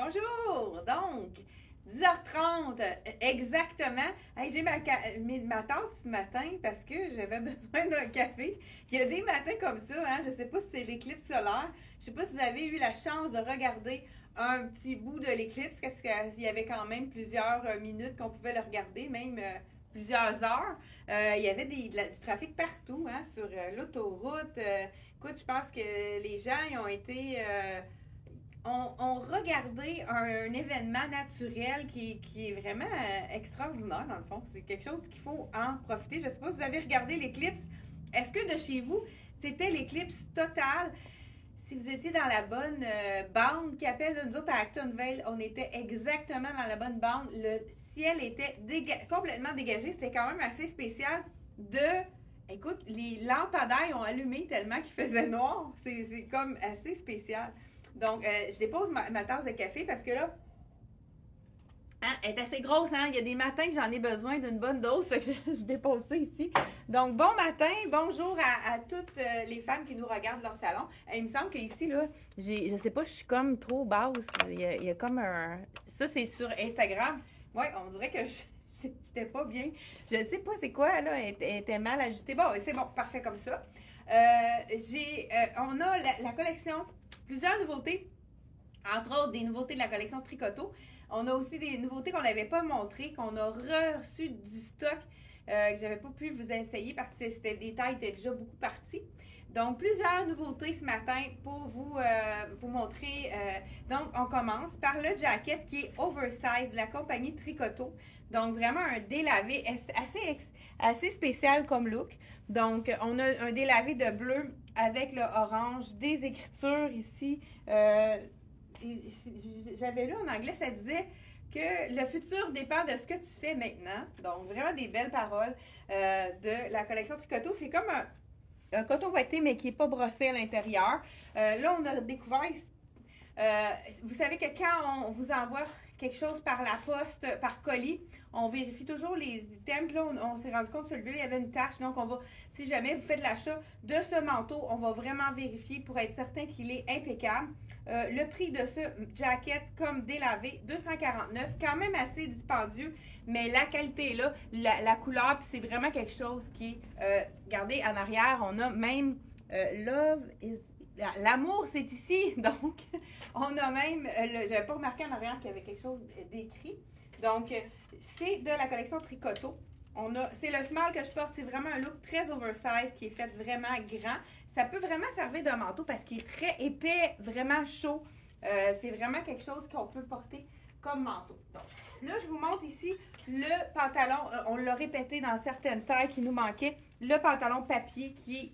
Bonjour! Donc, 10h30 exactement. Hey, j'ai ma tasse ce matin parce que j'avais besoin d'un café. Il y a des matins comme ça, hein? Je ne sais pas si c'est l'éclipse solaire. Je ne sais pas si vous avez eu la chance de regarder un petit bout de l'éclipse, parce qu'il y avait quand même plusieurs minutes qu'on pouvait le regarder, même plusieurs heures. Il y avait du trafic partout, hein, sur l'autoroute. Écoute, je pense que les gens ils ont été... ont regardé un événement naturel qui est vraiment extraordinaire, dans le fond. C'est quelque chose qu'il faut en profiter. Je ne sais pas si vous avez regardé l'éclipse. Est-ce que de chez vous, c'était l'éclipse totale? Si vous étiez dans la bonne bande qui appelle, nous autres à Actonville, on était exactement dans la bonne bande. Le ciel était complètement dégagé. C'était quand même assez spécial de... Écoute, les lampadaires ont allumé tellement qu'il faisait noir. C'est comme assez spécial. Donc, je dépose ma tasse de café parce que là, hein, elle est assez grosse, hein? Il y a des matins que j'en ai besoin d'une bonne dose, fait que je dépose ça ici. Donc, bon matin, bonjour à toutes les femmes qui nous regardent leur salon. Il me semble qu'ici, là, je sais pas, je suis comme trop basse. Il y a comme un... Ça, c'est sur Instagram. Ouais, on dirait que j'étais pas bien. Je sais pas c'est quoi, là, elle était mal ajustée. Bon, c'est bon, parfait comme ça. On a la collection, plusieurs nouveautés, entre autres des nouveautés de la collection Tricoto. On a aussi des nouveautés qu'on n'avait pas montrées, qu'on a reçu du stock que j'avais pas pu vous essayer parce que c'était des tailles qui étaient déjà beaucoup parties. Donc, plusieurs nouveautés ce matin pour vous montrer. Donc, on commence par le jacket qui est oversize de la compagnie Tricoto. Donc, vraiment un délavé assez spécial comme look. Donc, on a un délavé de bleu avec le orange, des écritures ici. J'avais lu en anglais, ça disait que le futur dépend de ce que tu fais maintenant. Donc, vraiment des belles paroles de la collection Tricoto. C'est comme un coton ouaté, mais qui n'est pas brossé à l'intérieur. Là, on a découvert... vous savez que quand on vous envoie quelque chose par la poste, par colis, on vérifie toujours les items. Là, on s'est rendu compte que celui-là, il y avait une tache. Donc, on va, si jamais vous faites l'achat de ce manteau, on va vraiment vérifier pour être certain qu'il est impeccable. Le prix de ce jacket comme délavé, 249, quand même assez dispendieux, mais la qualité est là, la couleur, puis c'est vraiment quelque chose qui est, regardez, en arrière, on a même Love is... L'amour, c'est ici, donc on a même, j'avais pas remarqué en arrière qu'il y avait quelque chose d'écrit, donc c'est de la collection Tricoto. C'est le small que je porte, c'est vraiment un look très oversize qui est fait vraiment grand. Ça peut vraiment servir de manteau parce qu'il est très épais, vraiment chaud. C'est vraiment quelque chose qu'on peut porter comme manteau. Donc, là, je vous montre ici le pantalon. On l'a répété dans certaines tailles qui nous manquaient. Le pantalon papier qui est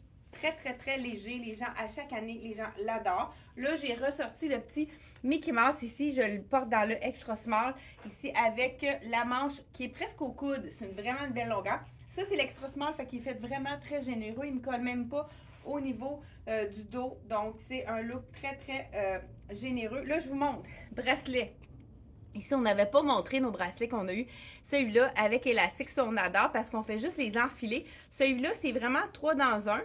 très léger. Les gens, à chaque année, les gens l'adorent. Là, j'ai ressorti le petit Mickey Mouse ici. Je le porte dans le extra small ici avec la manche qui est presque au coude. C'est vraiment une belle longueur. Ça, c'est l'extra small, fait qu'il fait vraiment très généreux. Il ne me colle même pas au niveau du dos. Donc, c'est un look très généreux. Là, je vous montre. Bracelet. Ici, on n'avait pas montré nos bracelets qu'on a eu. Celui-là, avec élastique, ça, on adore parce qu'on fait juste les enfiler. Celui-là, c'est vraiment 3 dans 1.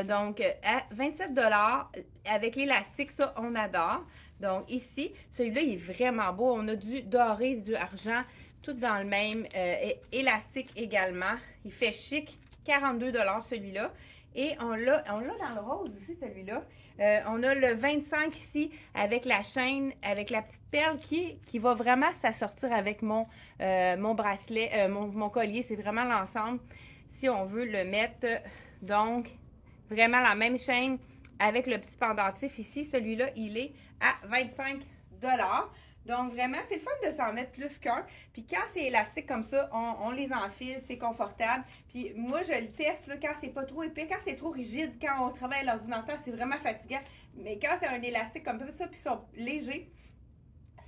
Donc, à 27 $ avec l'élastique, ça, on adore. Donc, ici, celui-là, il est vraiment beau. On a du doré, du argent, tout dans le même élastique également. Il fait chic. 42 $ celui-là. Et on l'a dans le rose aussi, celui-là. On a le 25 ici avec la chaîne, avec la petite perle qui va vraiment s'assortir avec mon bracelet, mon collier. C'est vraiment l'ensemble si on veut le mettre. Donc, vraiment la même chaîne avec le petit pendentif ici. Celui-là, il est à 25 $. Donc, vraiment, c'est le fun de s'en mettre plus qu'un. Puis quand c'est élastique comme ça, on les enfile, c'est confortable. Puis moi, je le teste là, quand c'est pas trop épais. Quand c'est trop rigide, quand on travaille à l'ordinateur, c'est vraiment fatigant. Mais quand c'est un élastique comme ça, puis ils sont légers,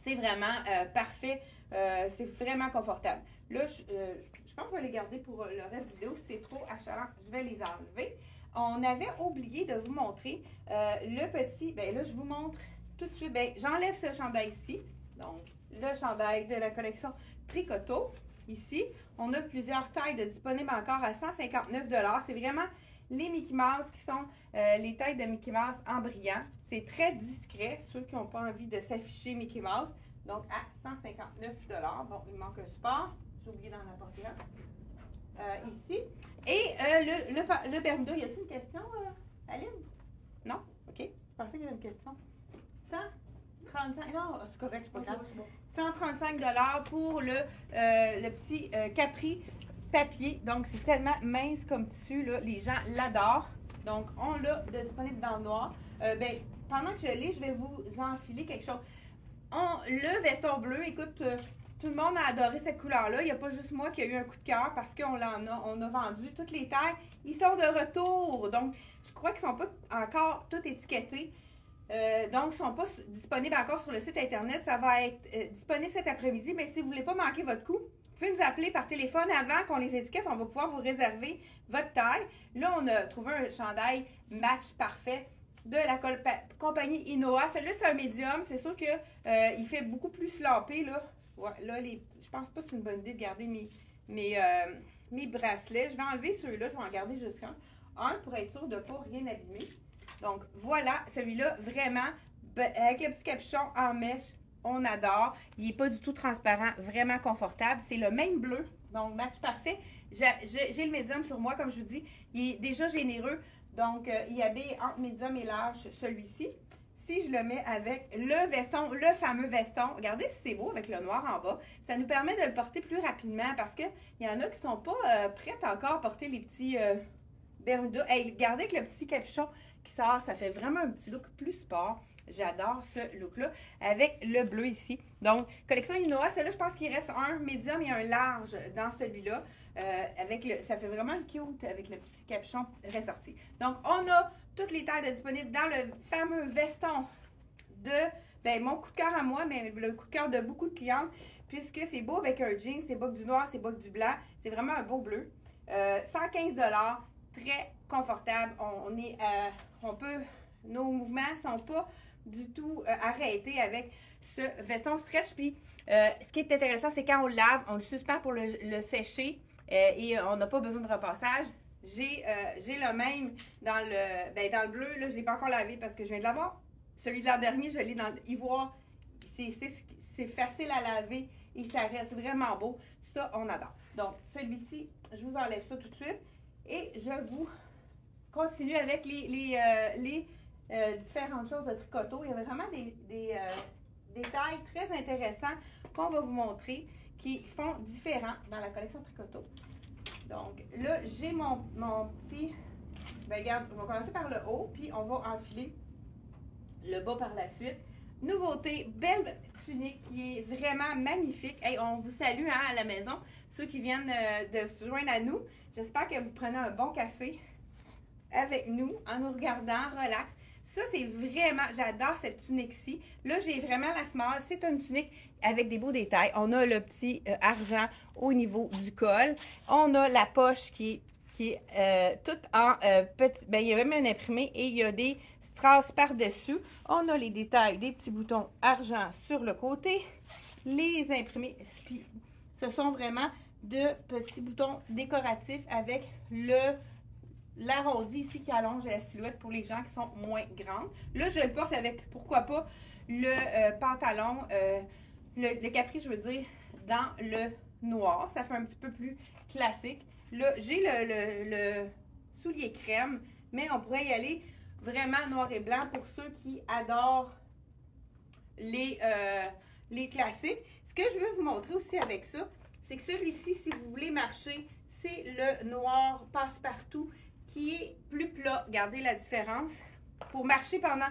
c'est vraiment parfait. C'est vraiment confortable. Là, je pense que je vais les garder pour le reste de la vidéo. Si c'est trop achalant, je vais les enlever. On avait oublié de vous montrer le petit... Bien là, je vous montre tout de suite. Bien, j'enlève ce chandail ici. Donc, le chandail de la collection Tricoto. Ici, on a plusieurs tailles de disponibles encore à 159 $. C'est vraiment les Mickey Mouse qui sont les têtes de Mickey Mouse en brillant. C'est très discret, ceux qui n'ont pas envie de s'afficher Mickey Mouse. Donc, à 159 $. Bon, il manque un support. J'ai oublié d'en apporter un. Ici. Et le Bermuda, y a-t-il une question, Aline? Non? OK. Je pensais qu'il y avait une question. 135, non, c'est correct, c'est pas grave. 135 $ pour le petit Capri papier. Donc, c'est tellement mince comme tissu, là. Les gens l'adorent. Donc, on l'a disponible dans le noir. Ben, pendant que je l'ai, je vais vous enfiler quelque chose. Le veston bleu, écoute, tout le monde a adoré cette couleur-là. Il n'y a pas juste moi qui a eu un coup de cœur parce qu'on a vendu toutes les tailles. Ils sont de retour. Donc, je crois qu'ils ne sont pas encore tous étiquetés. Donc, ils ne sont pas disponibles encore sur le site Internet. Ça va être disponible cet après-midi. Mais si vous ne voulez pas manquer votre coup, vous pouvez nous appeler par téléphone avant qu'on les étiquette. On va pouvoir vous réserver votre taille. Là, on a trouvé un chandail match parfait de la compagnie Inoa. Celui-là, c'est un médium. C'est sûr qu'il il fait beaucoup plus slopé. Là, ouais, là je pense pas que c'est une bonne idée de garder mes bracelets. Je vais enlever ceux-là. Je vais en garder juste un pour être sûr de ne pas rien abîmer. Donc, voilà, celui-là, vraiment, avec le petit capuchon en mèche, on adore. Il n'est pas du tout transparent, vraiment confortable. C'est le même bleu, donc match parfait. J'ai le médium sur moi, comme je vous dis. Il est déjà généreux, donc il habille entre médium et large celui-ci. Si je le mets avec le veston, le fameux veston, regardez si c'est beau avec le noir en bas. Ça nous permet de le porter plus rapidement parce qu'il y en a qui ne sont pas prêtes encore à porter les petits Bermuda. Hey, regardez avec le petit capuchon qui sort, ça fait vraiment un petit look plus sport. J'adore ce look-là avec le bleu ici. Donc, collection Inoa, celui-là, je pense qu'il reste un médium et un large dans celui-là. Ça fait vraiment cute avec le petit capuchon ressorti. Donc, on a toutes les tailles disponibles dans le fameux veston de mon coup de cœur à moi, mais le coup de cœur de beaucoup de clientes, puisque c'est beau avec un jean, c'est beau avec du noir, c'est beau avec du blanc. C'est vraiment un beau bleu. 115 $, très confortable. Nos mouvements ne sont pas du tout arrêtés avec ce veston stretch. Puis, ce qui est intéressant, c'est quand on le lave, on le suspend pour le sécher et on n'a pas besoin de repassage. J'ai le même dans le bleu. Là, je ne l'ai pas encore lavé parce que je viens de l'avoir. Celui de l'an dernier, je l'ai dans l'ivoire. C'est facile à laver et ça reste vraiment beau. Ça, on adore. Donc, celui-ci, je vous enlève ça tout de suite. Et je vous continue avec les différentes choses de tricoto. Il y a vraiment des tailles très intéressantes qu'on va vous montrer qui font différent dans la collection tricoto. Donc là, j'ai mon petit... Ben regarde, on va commencer par le haut, puis on va enfiler le bas par la suite. Nouveauté, belle tunique qui est vraiment magnifique. Hey, on vous salue à la maison, ceux qui viennent de se joindre à nous. J'espère que vous prenez un bon café avec nous en nous regardant, relax. Ça, c'est vraiment, j'adore cette tunique-ci. Là, j'ai vraiment la small. C'est une tunique avec des beaux détails. On a le petit argent au niveau du col. On a la poche qui est toute en petit. Ben, il y a même un imprimé et il y a des strass par-dessus. On a les détails des petits boutons argent sur le côté. Les imprimés, ce sont vraiment de petits boutons décoratifs avec l'arrondi ici qui allonge la silhouette pour les gens qui sont moins grandes. Là, je le porte avec, pourquoi pas, le pantalon, le capri, je veux dire, dans le noir. Ça fait un petit peu plus classique. Là, j'ai le soulier crème, mais on pourrait y aller vraiment noir et blanc pour ceux qui adorent les classiques. Ce que je veux vous montrer aussi avec ça, c'est que celui-ci, si vous voulez marcher, c'est le noir passe-partout qui est plus plat. Regardez la différence. Pour marcher pendant,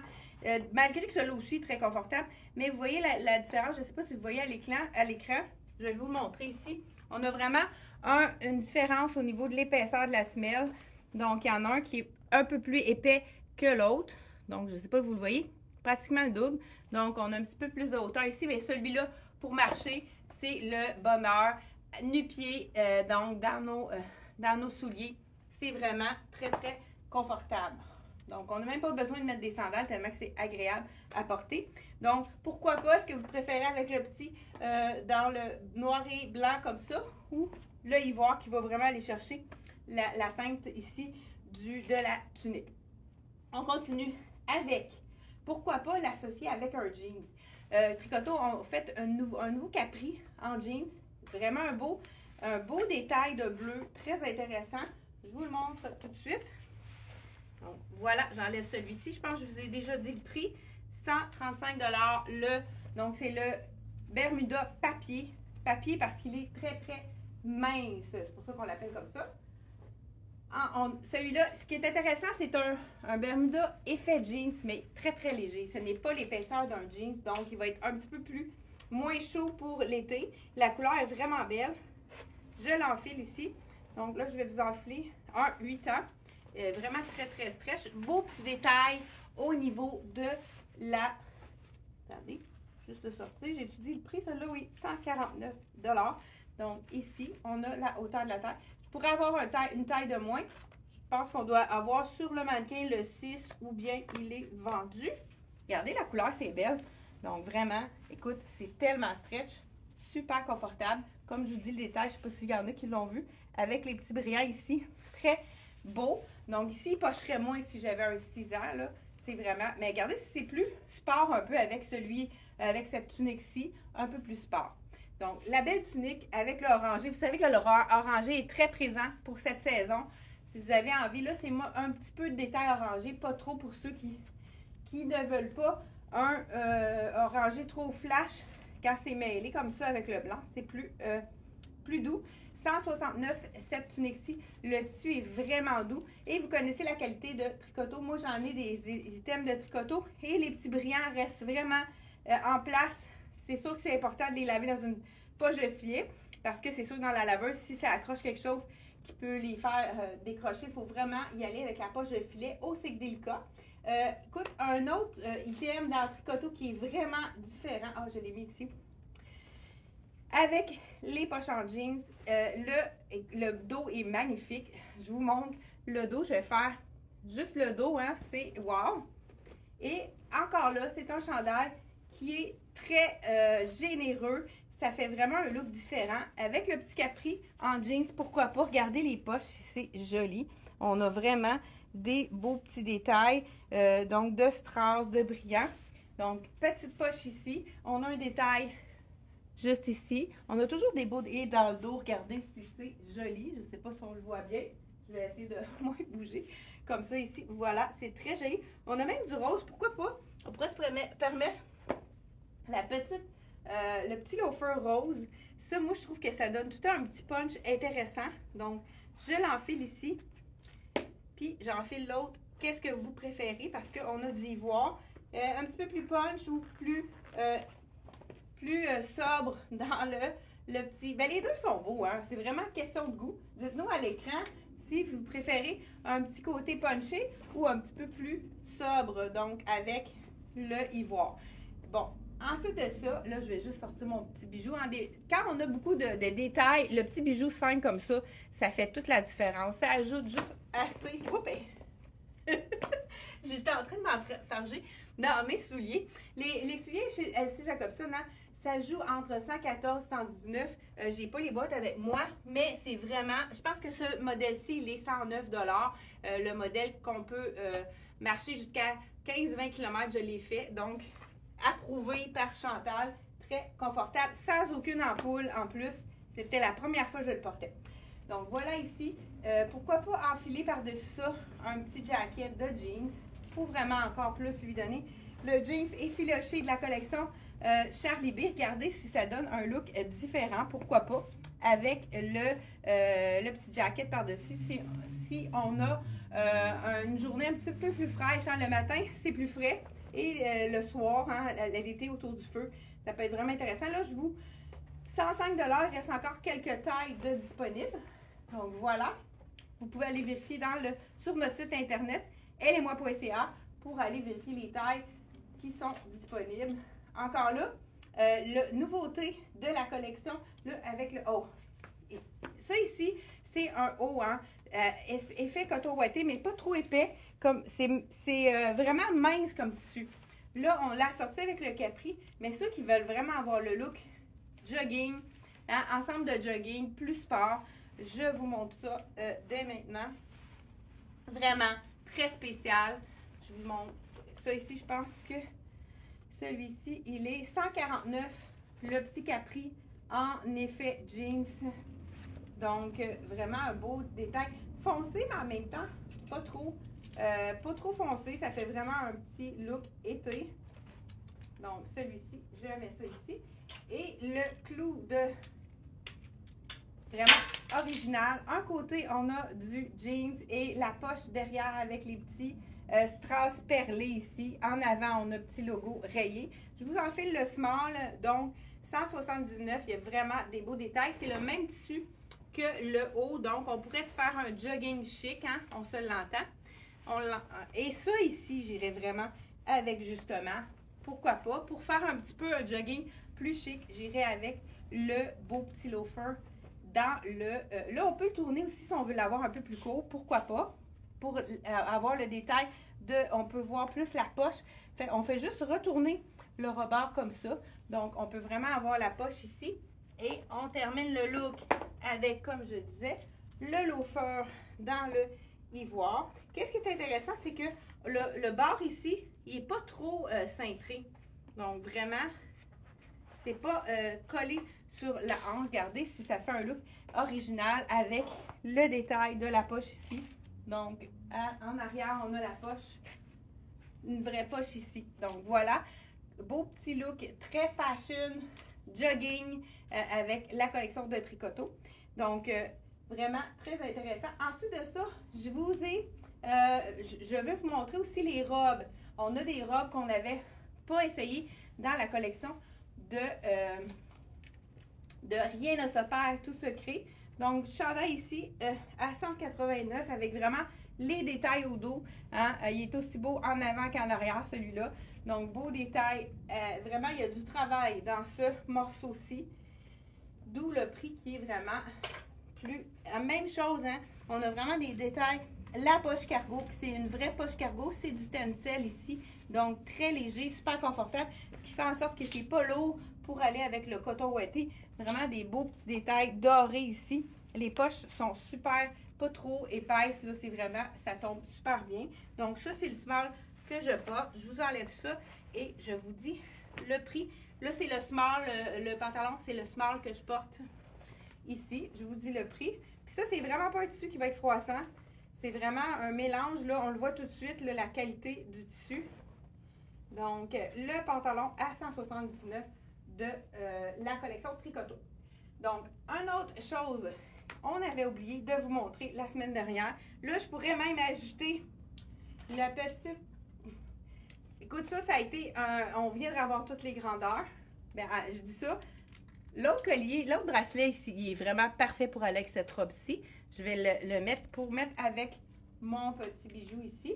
malgré que celui-là aussi est très confortable, mais vous voyez la différence, je ne sais pas si vous voyez à l'écran, je vais vous le montrer ici. On a vraiment une différence au niveau de l'épaisseur de la semelle. Donc, il y en a un qui est un peu plus épais que l'autre. Donc, je ne sais pas si vous le voyez, pratiquement le double. Donc, on a un petit peu plus de hauteur ici, mais celui-là, pour marcher, c'est le bonheur. Nu-pied, donc dans nos souliers. C'est vraiment très, très confortable. Donc, on n'a même pas besoin de mettre des sandales tellement que c'est agréable à porter. Donc, pourquoi pas, est-ce que vous préférez avec le petit dans le noir et blanc comme ça ou le ivoire qui va vraiment aller chercher la teinte ici de la tunique. On continue avec, pourquoi pas l'associer avec un jeans. Tricoto ont fait un nouveau capri en jeans. Vraiment un beau détail de bleu, très intéressant. Je vous le montre tout de suite. Donc, voilà, j'enlève celui-ci. Je pense que je vous ai déjà dit le prix. 135 $. Donc, c'est le Bermuda papier. Papier parce qu'il est très, très mince. C'est pour ça qu'on l'appelle comme ça. Celui-là, ce qui est intéressant, c'est un Bermuda effet jeans, mais très, très léger. Ce n'est pas l'épaisseur d'un jeans, donc il va être un petit peu moins chaud pour l'été. La couleur est vraiment belle. Je l'enfile ici. Donc là, je vais vous enfiler un 8 ans. Vraiment très, très stretch. Beau petit détail au niveau de la... Attendez, juste le sortir. J'ai étudié le prix, celui-là, oui, 149 $. Donc ici, on a la hauteur de la taille. Je pourrais avoir une taille de moins. Je pense qu'on doit avoir sur le mannequin le 6 ou bien il est vendu. Regardez, la couleur, c'est belle. Donc vraiment, écoute, c'est tellement stretch. Super confortable. Comme je vous dis, le détail, je ne sais pas s'il y en a qui l'ont vu. Avec les petits brillants ici. Très beau. Donc ici, il pocherait moins si j'avais un 6 ans. Là. C'est vraiment... Mais regardez, c'est plus sport un peu avec cette tunique-ci. Un peu plus sport. Donc, la belle tunique avec le orangé. Vous savez que le orangé est très présent pour cette saison. Si vous avez envie, là, c'est un petit peu de détail orangé. Pas trop pour ceux qui ne veulent pas un orangé trop flash quand c'est mêlé comme ça avec le blanc. C'est plus doux. 169, cette tunique-ci. Le tissu est vraiment doux. Et vous connaissez la qualité de Tricoto. Moi, j'en ai des items de Tricoto. Et les petits brillants restent vraiment en place. C'est sûr que c'est important de les laver dans une poche de filet. Parce que c'est sûr que dans la laveuse, si ça accroche quelque chose qui peut les faire décrocher, il faut vraiment y aller avec la poche de filet. Oh, c'est délicat. Écoute, un autre item dans Tricoto qui est vraiment différent. Ah, je l'ai mis ici. Avec les poches en jeans, le dos est magnifique. Je vous montre le dos. Je vais faire juste le dos, hein. C'est wow! Et encore là, c'est un chandail qui est très généreux. Ça fait vraiment un look différent. Avec le petit capri en jeans, pourquoi pas? Regardez les poches, c'est joli. On a vraiment des beaux petits détails, donc de strass, de brillant. Donc, petite poche ici. On a un détail juste ici. On a toujours des beaux et dans le dos. Regardez si c'est joli. Je ne sais pas si on le voit bien. Je vais essayer de moins bouger. Comme ça ici. Voilà, c'est très joli. On a même du rose. Pourquoi pas? On pourrait se permettre le petit loafer rose. Ça, moi, je trouve que ça donne tout un petit punch intéressant. Donc, je l'enfile ici. Puis, j'enfile l'autre. Qu'est-ce que vous préférez? Parce qu'on a du ivoire. Un petit peu plus punch ou plus sobre dans le petit. Ben, les deux sont beaux, hein? C'est vraiment question de goût. Dites-nous à l'écran si vous préférez un petit côté punché ou un petit peu plus sobre, donc avec le ivoire. Bon, ensuite de ça, là, je vais juste sortir mon petit bijou. Quand on a beaucoup de détails, le petit bijou simple comme ça, ça fait toute la différence. Ça ajoute juste assez. Oups! J'étais en train de m'enfarger dans mes souliers. Les souliers chez LC Jacobson, hein, ça joue entre 114 et 119. J'ai pas les boîtes avec moi, mais c'est vraiment... Je pense que ce modèle-ci, il est 109 $. Le modèle qu'on peut marcher jusqu'à 15-20 km, je l'ai fait. Donc, approuvé par Chantal. Très confortable, sans aucune ampoule en plus. C'était la première fois que je le portais. Donc, voilà ici. Pourquoi pas enfiler par-dessus ça un petit jacket de jeans pour vraiment encore plus lui donner le jeans effiloché de la collection Charlie B. Regardez si ça donne un look différent. Pourquoi pas avec le petit jacket par-dessus. Si on a une journée un petit peu plus fraîche, hein, le matin, c'est plus frais. Et le soir, hein, l'été autour du feu, ça peut être vraiment intéressant. Là, 105 $, il reste encore quelques tailles de disponibles. Donc voilà, vous pouvez aller vérifier sur notre site internet ellemoi.ca pour aller vérifier les tailles qui sont disponibles. Encore là, la nouveauté de la collection, là, avec le haut. Ça ici, c'est un haut, hein, effet coton ouaté, mais pas trop épais. C'est vraiment mince comme tissu. Là, on l'a sorti avec le capri, mais ceux qui veulent vraiment avoir le look jogging, hein, ensemble de jogging, plus sport, je vous montre ça dès maintenant. Vraiment très spécial. Je vous montre ça ici. Je pense que celui-ci, il est 149. Le petit capri en effet jeans. Donc, vraiment un beau détail. Foncé, mais en même temps, pas trop foncé. Ça fait vraiment un petit look été. Donc, celui-ci, je mets ça ici. Et le clou de vraiment original. Un côté, on a du jeans et la poche derrière avec les petits strass perlés ici. En avant, on a un petit logo rayé. Je vous enfile le small, donc 179. Il y a vraiment des beaux détails. C'est le même tissu que le haut, donc on pourrait se faire un jogging chic, hein? On se l'entend. Et ça ici, j'irais vraiment avec justement, pourquoi pas, pour faire un petit peu un jogging plus chic, j'irais avec le beau petit loafer dans le... là, on peut le tourner aussi si on veut l'avoir un peu plus court, pourquoi pas, pour avoir le détail de... On peut voir plus la poche. On fait juste retourner le rebord comme ça. Donc, on peut vraiment avoir la poche ici. Et on termine le look avec, comme je disais, le loafer dans le ivoire. Qu'est-ce qui est intéressant, c'est que le bord ici, il n'est pas trop cintré. Donc, vraiment, c'est pas collé sur la hanche. Regardez si ça fait un look original avec le détail de la poche ici. Donc, en arrière, on a la poche, une vraie poche ici. Donc, voilà. Beau petit look, très fashion, jogging avec la collection de Tricoto. Donc, vraiment très intéressant. Ensuite de ça, je veux vous montrer aussi les robes. On a des robes qu'on n'avait pas essayées dans la collection de Rien ne se perd, tout se crée. Donc, chandail ici à 189 avec vraiment les détails au dos. Hein? Il est aussi beau en avant qu'en arrière, celui-là. Donc, beau détail. Vraiment, il y a du travail dans ce morceau-ci. D'où le prix qui est vraiment plus... Même chose, hein? On a vraiment des détails. La poche cargo, c'est une vraie poche cargo. C'est du tencel ici. Donc, très léger, super confortable. Ce qui fait en sorte que c'est pas lourd pour aller avec le coton ouaté. Vraiment des beaux petits détails dorés ici. Les poches sont super, pas trop épaisses. Là, c'est vraiment, ça tombe super bien. Donc, ça, c'est le small que je porte. Je vous enlève ça et je vous dis le prix. Là, c'est le small, le pantalon, c'est le small que je porte ici. Je vous dis le prix. Puis ça, c'est vraiment pas un tissu qui va être froissant. C'est vraiment un mélange. Là, on le voit tout de suite, là, la qualité du tissu. Donc, le pantalon à 179 de la collection Tricoto. Donc, une autre chose, on avait oublié de vous montrer la semaine dernière. Là, je pourrais même ajouter la petite... Écoute, ça a été... on vient de revoir toutes les grandeurs. Bien, je dis ça. L'autre collier, l'autre bracelet ici, il est vraiment parfait pour aller avec cette robe-ci. Je vais le mettre pour mettre avec mon petit bijou ici.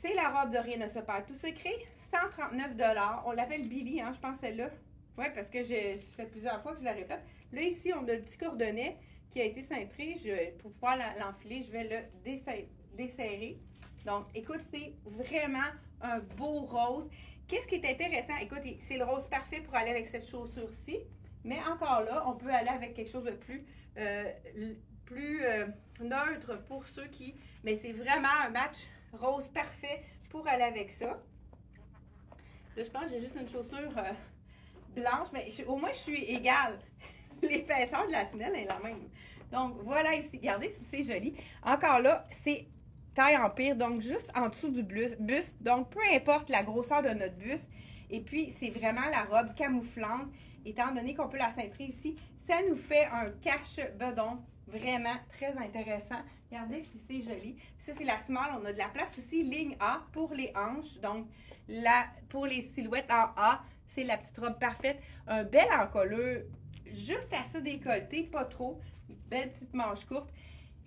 C'est la robe de Rien ne se perd, tout se crée. 139 $. On l'appelle Billy, hein, je pense celle-là. Oui, parce que ça fait plusieurs fois que je la répète. Là, ici, on a le petit cordonnet qui a été cintré. Pour pouvoir l'enfiler, je vais le desserrer. Donc, écoute, c'est vraiment un beau rose. Qu'est-ce qui est intéressant? Écoute, c'est le rose parfait pour aller avec cette chaussure-ci. Mais encore là, on peut aller avec quelque chose de plus neutre pour ceux qui... Mais c'est vraiment un match rose parfait pour aller avec ça. Là, je pense que j'ai juste une chaussure blanche, mais au moins, je suis égale. L'épaisseur de la semelle est la même. Donc, voilà ici. Regardez si c'est joli. Encore là, c'est taille empire, donc juste en dessous du buste. Donc, peu importe la grosseur de notre buste. Et puis, c'est vraiment la robe camouflante. Étant donné qu'on peut la cintrer ici, ça nous fait un cache-bedon vraiment très intéressant. Regardez si c'est joli. Ça, c'est la small. On a de la place aussi, ligne A pour les hanches. Donc, pour les silhouettes en A, c'est la petite robe parfaite. Un bel encolure, juste assez décolleté, pas trop. Belle petite manche courte.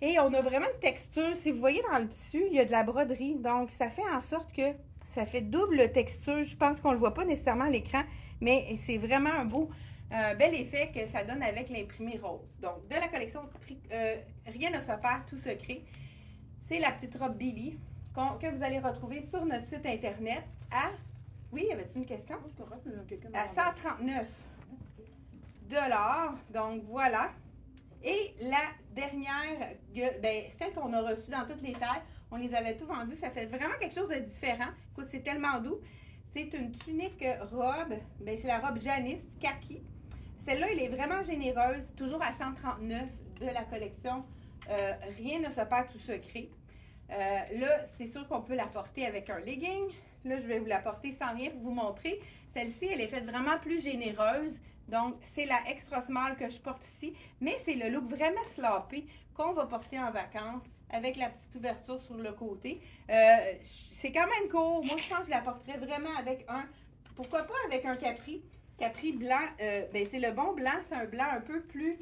Et on a vraiment une texture. Si vous voyez dans le tissu, il y a de la broderie. Donc, ça fait en sorte que ça fait double texture. Je pense qu'on ne le voit pas nécessairement à l'écran, mais c'est vraiment un bel effet que ça donne avec l'imprimé rose. Donc, de la collection Rien ne se perd, tout se crée. C'est la petite robe Billy que vous allez retrouver sur notre site internet à... Oui, y avait-tu une question? À 139 $. Donc, voilà. Et la dernière, ben, celle qu'on a reçue dans toutes les tailles, on les avait tous vendus. Ça fait vraiment quelque chose de différent. Écoute, c'est tellement doux. C'est une tunique robe. Ben, c'est la robe Janice Kaki. Celle-là, elle est vraiment généreuse. Toujours à 139 de la collection. Rien ne se perd tout secret. Là, c'est sûr qu'on peut la porter avec un legging. Là, je vais vous la porter sans rien pour vous montrer. Celle-ci, elle est faite vraiment plus généreuse. Donc, c'est la extra small que je porte ici. Mais c'est le look vraiment slappé qu'on va porter en vacances avec la petite ouverture sur le côté. C'est quand même court. Moi, je pense que je la porterais vraiment avec un... Pourquoi pas avec un capri? Capri blanc, ben, c'est le bon blanc. C'est un blanc un peu plus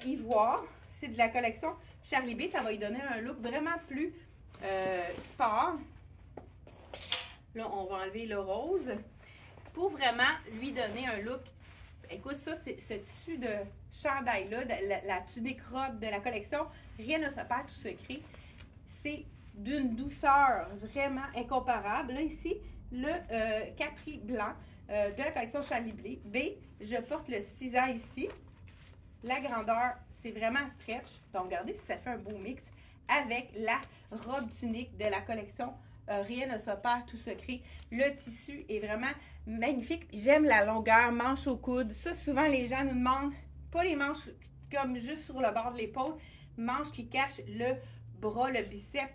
ivoire. C'est de la collection Charlie B. Ça va lui donner un look vraiment plus sport. Là, on va enlever le rose pour vraiment lui donner un look. Écoute, ça, c'est ce tissu de chandail-là, la tunique robe de la collection, rien ne se perd tout secret. C'est d'une douceur vraiment incomparable. Là, ici, le capri blanc de la collection Charlie B. Je porte le 6 ans ici. La grandeur, c'est vraiment stretch. Donc, regardez si ça fait un beau mix avec la robe tunique de la collection rien ne se perd tout secret. Le tissu est vraiment magnifique. J'aime la longueur, manche au coude. Ça, souvent, les gens nous demandent pas les manches comme juste sur le bord de l'épaule, manches qui cachent le bras, le biceps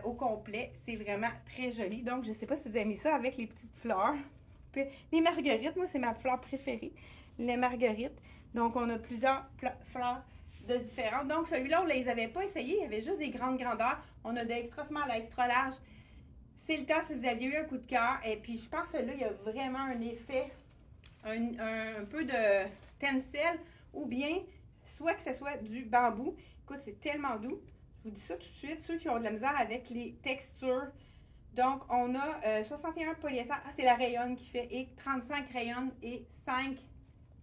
au complet. C'est vraiment très joli. Donc, je ne sais pas si vous aimez ça avec les petites fleurs. Puis, les marguerites, moi, c'est ma fleur préférée. Les marguerites. Donc, on a plusieurs fleurs de différentes. Donc, celui-là, on ne les avait pas essayés. Il y avait juste des grandes grandeurs. On a des extra small, extra large. C'est le temps si vous aviez eu un coup de cœur. Et puis, je pense que là, il y a vraiment un effet, un peu de tencel ou bien, soit que ce soit du bambou. Écoute, c'est tellement doux. Je vous dis ça tout de suite. Ceux qui ont de la misère avec les textures. Donc, on a 61 polyester. Ah, c'est la rayonne qui fait. Et 35 rayonnes et 5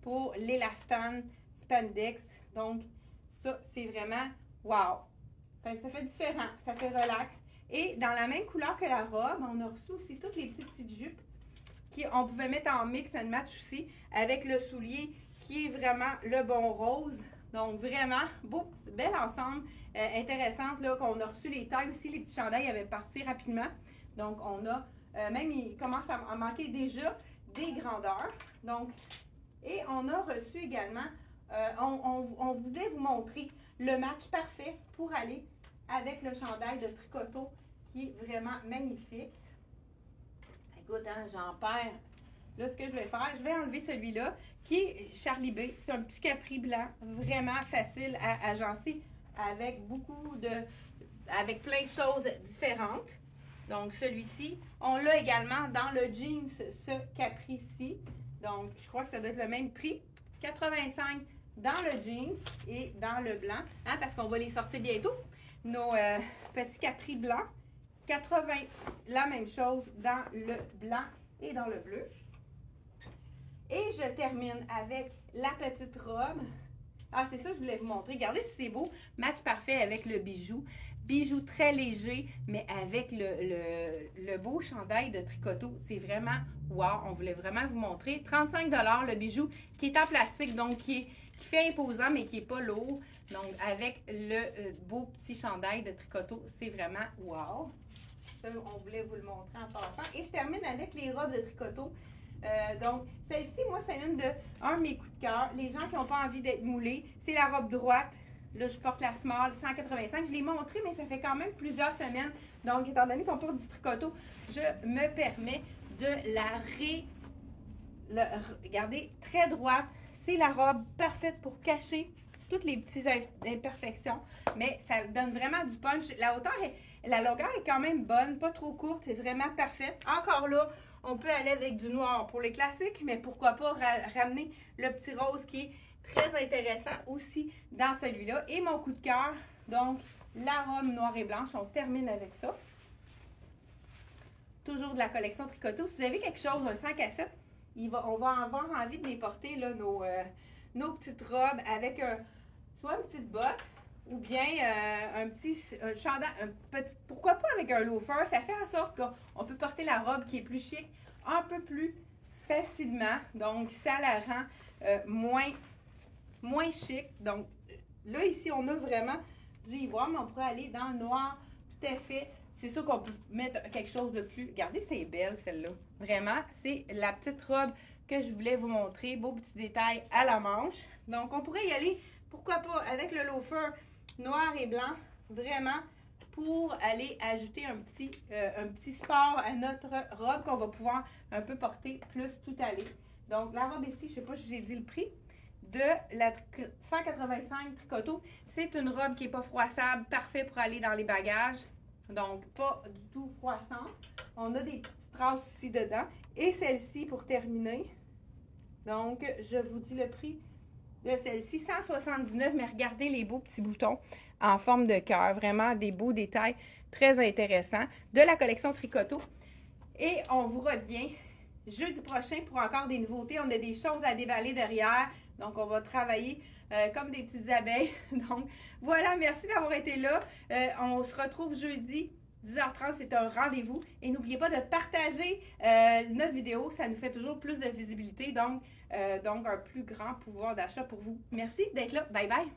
pour l'élastane spandex. Donc, ça, c'est vraiment wow. Enfin, ça fait différent. Ça fait relax. Et dans la même couleur que la robe, on a reçu aussi toutes les petites jupes qu'on pouvait mettre en mix and match aussi avec le soulier qui est vraiment le bon rose. Donc vraiment, beau, bel ensemble, intéressante là, qu'on a reçu les tailles aussi, les petits chandails avaient parti rapidement. Donc on a, même il commence à manquer déjà des grandeurs. Donc, et on a reçu également, on voulait vous montrer le match parfait pour aller avec le chandail de tricoteau qui est vraiment magnifique. Écoute, hein, j'en perds. Là, ce que je vais faire, je vais enlever celui-là qui est Charlie B. C'est un petit capri blanc, vraiment facile à agencer avec avec plein de choses différentes. Donc, celui-ci, on l'a également dans le jeans, ce capri-ci. Donc, je crois que ça doit être le même prix. 85 dans le jeans et dans le blanc, hein, parce qu'on va les sortir bientôt. Nos petits capris blancs. 80, la même chose dans le blanc et dans le bleu. Et je termine avec la petite robe. Ah, c'est ça que je voulais vous montrer. Regardez si c'est beau. Match parfait avec le bijou. Bijou très léger, mais avec le beau chandail de tricoteau. C'est vraiment wow. On voulait vraiment vous montrer. 35 $ le bijou qui est en plastique, donc qui fait imposant, mais qui n'est pas lourd. Donc, avec le beau petit chandail de tricoteau, c'est vraiment wow. Ça, on voulait vous le montrer en passant. Et je termine avec les robes de tricoteau. Donc, celle-ci, moi, c'est un de mes coups de cœur. Les gens qui n'ont pas envie d'être moulés, c'est la robe droite. Là, je porte la small 185. Je l'ai montrée, mais ça fait quand même plusieurs semaines. Donc, étant donné qu'on porte du tricoteau, je me permets de regardez, très droite. C'est la robe parfaite pour cacher toutes les petites imperfections, mais ça donne vraiment du punch. La longueur est quand même bonne, pas trop courte, c'est vraiment parfaite. Encore là, on peut aller avec du noir pour les classiques, mais pourquoi pas ramener le petit rose qui est très intéressant aussi dans celui-là. Et mon coup de cœur, donc la robe noire et blanche, on termine avec ça. Toujours de la collection Tricoteau. Si vous avez quelque chose, un 5 à 7, on va avoir envie de les porter, là, nos petites robes avec soit une petite botte ou bien un petit chandail, pourquoi pas avec un loafer. Ça fait en sorte qu'on peut porter la robe qui est plus chic un peu plus facilement. Donc, ça la rend moins chic. Donc, là, ici, on a vraiment du ivoire, mais on pourrait aller dans le noir, tout à fait. C'est sûr qu'on peut mettre quelque chose de plus. Regardez, c'est belle, celle-là. Vraiment, c'est la petite robe que je voulais vous montrer. Beau petit détail à la manche. Donc, on pourrait y aller, pourquoi pas, avec le loafer noir et blanc, vraiment, pour aller ajouter un petit sport à notre robe qu'on va pouvoir un peu porter plus tout aller. Donc, la robe ici, je ne sais pas si j'ai dit le prix, de la 185 Tricoto. C'est une robe qui n'est pas froissable, parfait pour aller dans les bagages. Donc, pas du tout froissante. On a des petites strass ici dedans. Et celle-ci, pour terminer, donc, je vous dis le prix de celle-ci, 179, mais regardez les beaux petits boutons en forme de cœur. Vraiment des beaux détails très intéressants de la collection Tricoto. Et on vous revient jeudi prochain pour encore des nouveautés. On a des choses à déballer derrière. Donc, on va travailler comme des petites abeilles. Donc, voilà, merci d'avoir été là. On se retrouve jeudi, 10h30, c'est un rendez-vous. Et n'oubliez pas de partager notre vidéo. Ça nous fait toujours plus de visibilité. Donc un plus grand pouvoir d'achat pour vous. Merci d'être là. Bye bye!